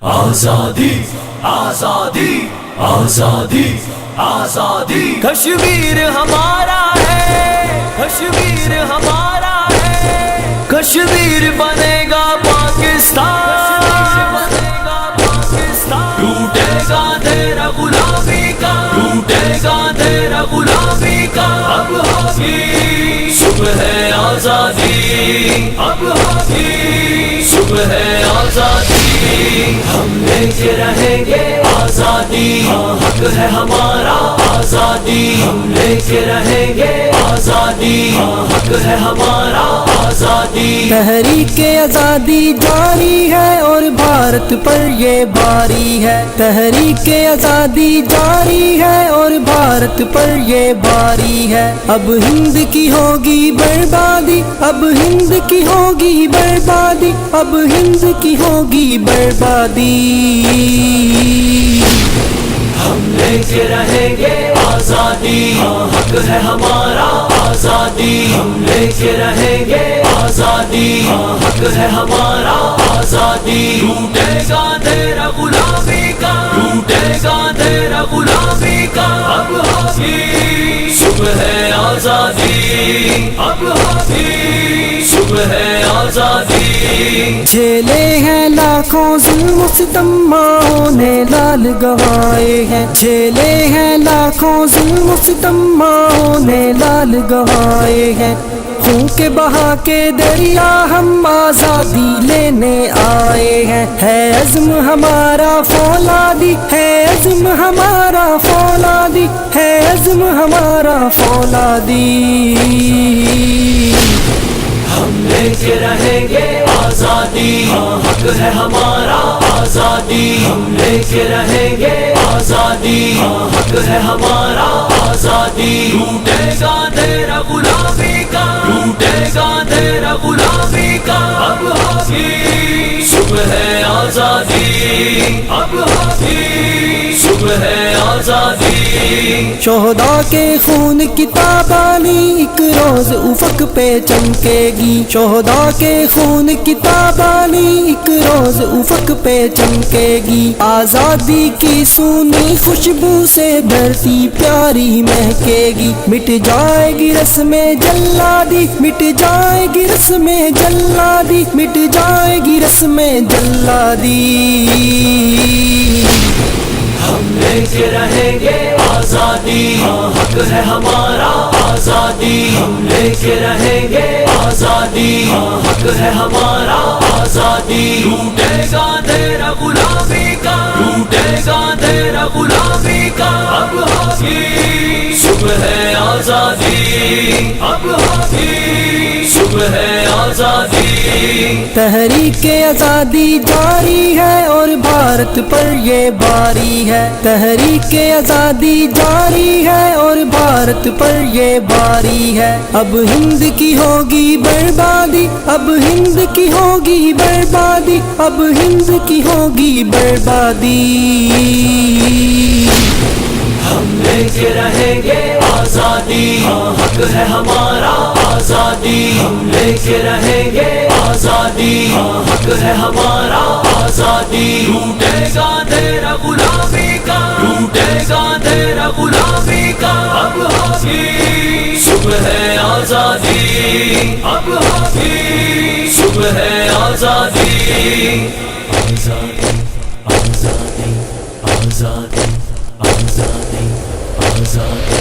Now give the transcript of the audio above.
آزادی آزادی آزادی آزادی کشمیر ہمارا ہے، کشمیر ہمارا ہے، کشمیر بنے گا پاکستان، ٹوٹے گا تیرا غلامی کا، ٹوٹے گا تیرا غلامی کا، اب ہوگی صبح آزادی، اب ہوگی صبح آزادی، ہم لے کے رہیں گے آزادی، ہاں حق ہے ہمارا آزادی، ہم لے کے رہیں گے آزادی، ہاں حق ہے ہمارا آزادی۔ تحریک آزادی جاری ہے اور بھارت پر یہ باری ہے، تحریک آزادی جاری ہے اور بھارت پر یہ باری ہے، اب ہند کی ہوگی بربادی، اب ہند کی ہوگی بربادی، اب ہند کی ہوگی بربادی۔ ہم لے کے رہیں گے آزادی، ہاں حق ہے ہمارا آزادی، ہم لے کے رہیں گے آزادی، ہاں حق ہے ہمارا آزادی، ٹوٹے گا تیرا غلامی کا، ٹوٹے گا تیرا غلامی کا، اب ہوگی صبح آزادی، اب ہوگی صبح آزادی۔ جھیلے ہیں لاکھوں ظلم و ستم، ماؤں نے لال گوائے ہیں، جھیلے ہیں لاکھوں ظلم و ستم، ماؤں نے لال گوائے ہیں، خون کے بہا کے دریا ہم آزادی لینے آئے ہیں، ہے عزم ہمارا فولادی، ہے عزم ہمارا فولادی، ہے عزم ہمارا فولادی۔ ہم لے کے رہیں گے آزادی، ہاں حق ہے ہمارا آزادی، ہم لے کے رہیں گے آزادی، ہاں حق ہے ہمارا آزادی، ٹوٹے گا تیرا غلامی کا، ٹوٹے گا تیرا غلامی کا، اب ہوگی صبح آزادی، اب ہوگی صبح آزادی۔ شہداء کے خون کی تابانی ایک روز افق پہ چمکے گی، شہداء کے خون کی تابانی ایک روز افق پہ چمکے گی، آزادی کی سونی خوشبو سے دھرتی پیاری مہکے گی، مٹ جائے گی رسم جلادی، مٹ جائے گی رسم جلادی، مٹ جائے گی رسم جلادی۔ ہم لے کے رہیں گے آزادی، ہاں حق ہے ہمارا آزادی، ہم لے کے رہیں گے آزادی، ہاں حق ہے ہمارا آزادی، ٹوٹے گا تیرا غلامی کا، ٹوٹے گا تیرا غلامی کا، اب ہوگی صبح آزادی، اب ہوگی صبح آزادی۔ تحریک آزادی جاری ہے اور بھارت پر یہ باری ہے، تحریک آزادی جاری ہے اور بھارت پر یہ باری ہے، اب ہند کی ہوگی بربادی، اب ہند کی ہوگی بربادی، اب ہند کی ہوگی بربادی۔ ہم لے کے رہیں گے آزادی، ہاں حق ہے ہمارا آزادی، ہم لے کے رہیں گے آزادی، ہاں حق ہے ہمارا آزادی، ٹوٹے گا تیرا غلامی کا، ٹوٹے گا تیرا غلامی کا، اب ہوگی صبح آزادی، اب ہوگی صبح آزادی۔ آزادی آزادی آزادی آزادی آزادی۔